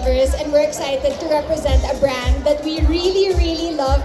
lovers, and we're excited to represent a brand that we really, really love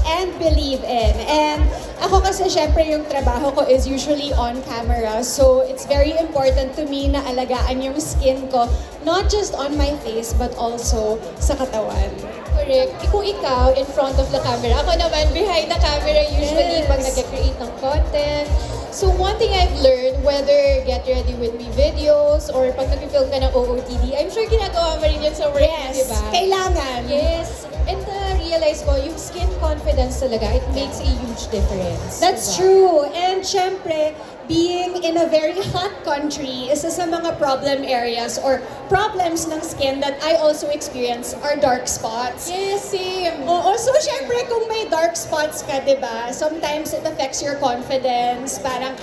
and believe in. And ako kasi syempre yung trabaho ko is usually on camera, so it's very important to me na alagaan yung skin ko, not just on my face but also sa katawan. Correct. Kung ikaw, in front of the camera, ako naman behind the camera usually pag nag-create ng content. So one thing I've learned, whether get ready with me videos or pag nag-film ka ng OOTD, I'm sure ginagawa mo rin yun sa work, Yes, di ba? kailangan. Yes. And realize ko, yung skin confidence talaga, it makes a huge difference. That's diba? true. And syempre, being in a very hot country, isa sa mga problem areas or problems ng skin that I also experience are dark spots. Yes, same. Oo, so syempre kung may dark spots ka, di ba, sometimes it affects your confidence. Parang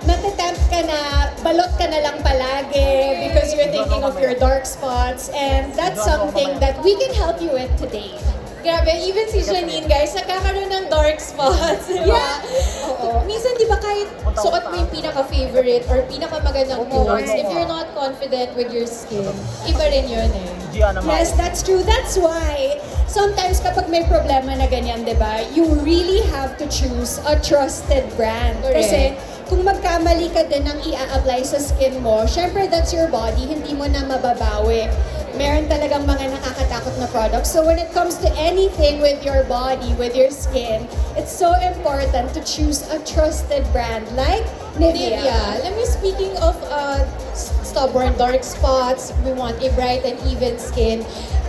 natatempt ka na, balot ka na lang palagi because you're thinking of your dark spots. And that's something that we can help you with today. Grabe, even si Janine, guys, nagkakaroon ng dark spots, di ba? Yeah. Oo. Minsan, di ba, kahit suot mo yung pinaka-favorite or pinaka-magandang clothes, if you're not confident with your skin, iba rin yun eh. Yes, that's true. That's why sometimes kapag may problema na ganyan, di ba, you really have to choose a trusted brand. Correct. Kasi kung magkamali ka din ng i-apply sa skin mo, syempre that's your body, hindi mo na mababawi. Meron talagang mga nakakatakot na products. So when it comes to anything with your body, with your skin, it's so important to choose a trusted brand like Nivea. Let me, speaking of stubborn dark spots, we want a bright and even skin.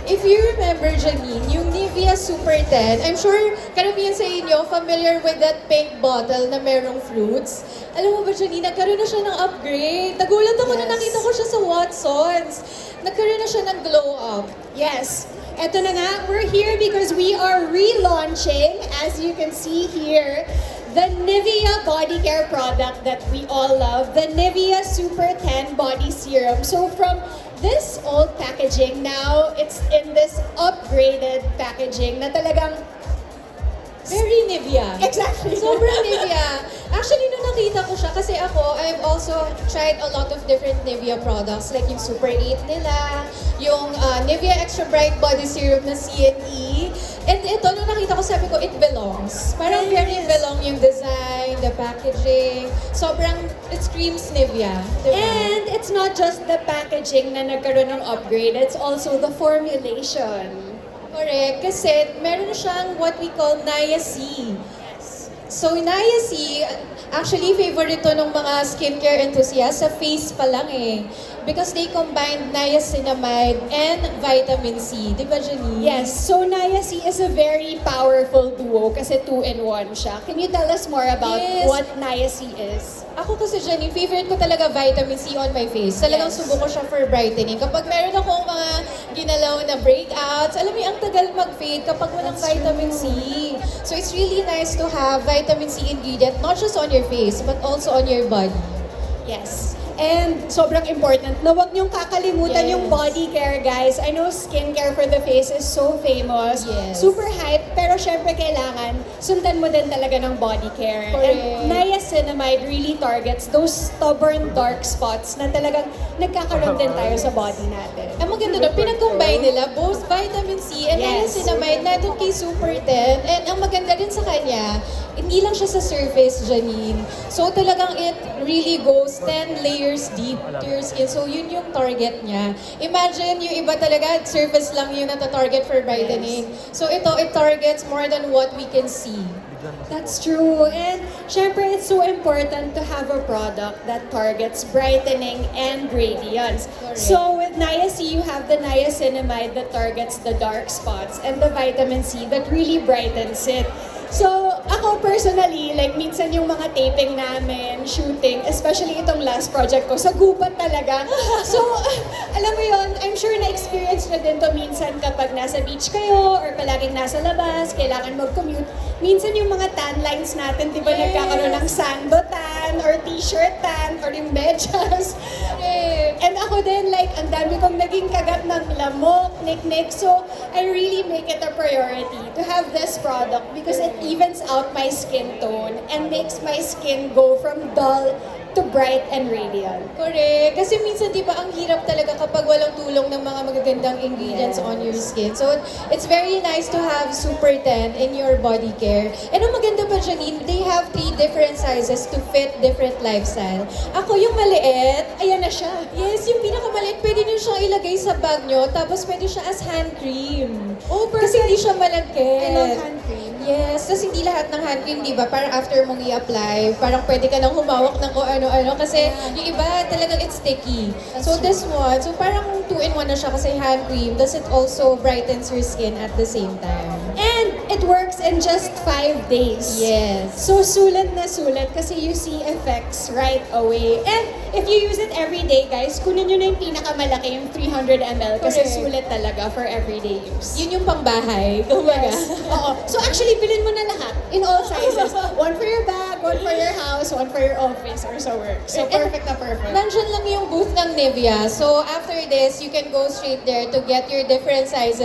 If you remember, Janine, yung Nivea Super 10, I'm sure karamihan sa inyo familiar with that pink bottle na merong fruits. Alam mo ba, Janine, nagkaroon na siya ng upgrade. Nagulat ako na Yes. nakita ko siya sa Watsons. Nagkaroon na siya ng glow up. Yes. Eto na nga, we're here because we are relaunching, as you can see here, the Nivea body care product that we all love, the Nivea Super 10 Body Serum. So from this old packaging, now it's in this upgraded packaging na talagang Very Nivea. exactly. Sobrang Nivea. Actually, nung nakita ko siya, kasi ako, I've also tried a lot of different Nivea products, like yung Super 8 nila, yung Nivea Extra Bright Body Serum na CNE. And ito, nung nakita ko, sabi ko, it belongs. Parang very belong yung design, the packaging. Sobrang, it screams Nivea. Diba? And it's not just the packaging na nagkaroon ng upgrade, it's also the formulation. Correct. Kasi meron siyang what we call niacin. So, niacin, actually, favorite to ng mga skincare enthusiasts sa face pa lang eh. Because they combined niacinamide and vitamin C. Di ba, Janine? Yes, so niacin is a very powerful duo kasi 2-in-1 siya. Can you tell us more about Yes. what niacin is? Ako kasi, Janine, favorite ko talaga vitamin C on my face. Talagang Yes. subo ko siya for brightening. Kapag meron akong mga ginalaw na breakouts, alam mo, ang tagal mag-fade kapag walang That's vitamin C. So it's really nice to have vitamin C ingredient, not just on your face, but also on your body. Yes. And sobrang important na huwag niyong kakalimutan Yes. yung body care, guys. I know skincare for the face is so famous, Yes. super hype, pero syempre kailangan sundan mo din talaga ng body care. Correct. And niacinamide really targets those stubborn dark spots na talagang nagkakaroon din tayo sa body natin. Ang maganda doon, pinag-combine nila both vitamin C and Yes. niacinamide natin kay Super 10. And ang maganda din sa kanya, hindi lang siya sa surface, Janine. So talagang it really goes 10 layers deep to your skin. So yun yung target niya. Imagine yung iba talaga, surface lang yung nata-target for brightening. So ito, it targets more than what we can see. That's true. And syempre, it's so important to have a product that targets brightening and radiance. Correct. So with niacin, you have the niacinamide that targets the dark spots and the vitamin C that really brightens it. So, ako personally, like minsan yung mga taping namin, shooting, especially itong last project ko, sa gubat talaga. So, alam mo yon, I'm sure na-experience na din to minsan kapag nasa beach kayo or palaging nasa labas, kailangan mag-commute. Minsan yung mga tan lines natin, di ba Yes. nagkakaroon ng sando tan or t-shirt tan or yung medyas. And ako din, like, ang dami kong naging kagat ng lamok, niknik. So, I really make it a priority to have this product because it evens out my skin tone and makes my skin go from dull to bright and radiant. Correct. Kasi minsan, di ba, ang hirap talaga kapag walang tulong ng mga magagandang ingredients on your skin. So, it's very nice to have Super 10 in your body care. And ang maganda pa, Janine, they have 3 different sizes to fit different lifestyle. Ako, yung maliit, Ayan na siya. yes, yung pinakamaliit, pwede nyo siyang ilagay sa bag nyo, tapos pwede siya as hand cream. Oh, kasi hindi siya malagkit. I love hand cream. Yes, tapos hindi lahat ng hand cream, di ba? Parang after mong i-apply, parang pwede ka nang humawak ng kung ano-ano kasi yung iba talagang it's sticky. So this one, so parang 2-in-1 na siya kasi hand cream, thus it also brightens your skin at the same time. And it works in just 5 days. Yes. So, sulat na sulat kasi you see effects right away. And if you use it every day, guys, kunin nyo na yung pinakamalaki, yung 300 ml kasi Correct. sulit talaga for everyday use. Yun yung pangbahay, kumbaga. Yes. Oo. So actually, bilhin mo na lahat in all sizes. One for your bag, one for your house, one for your office or so work. So And perfect na perfect. Nandyan lang yung booth ng Nivea. So after this, you can go straight there to get your different sizes.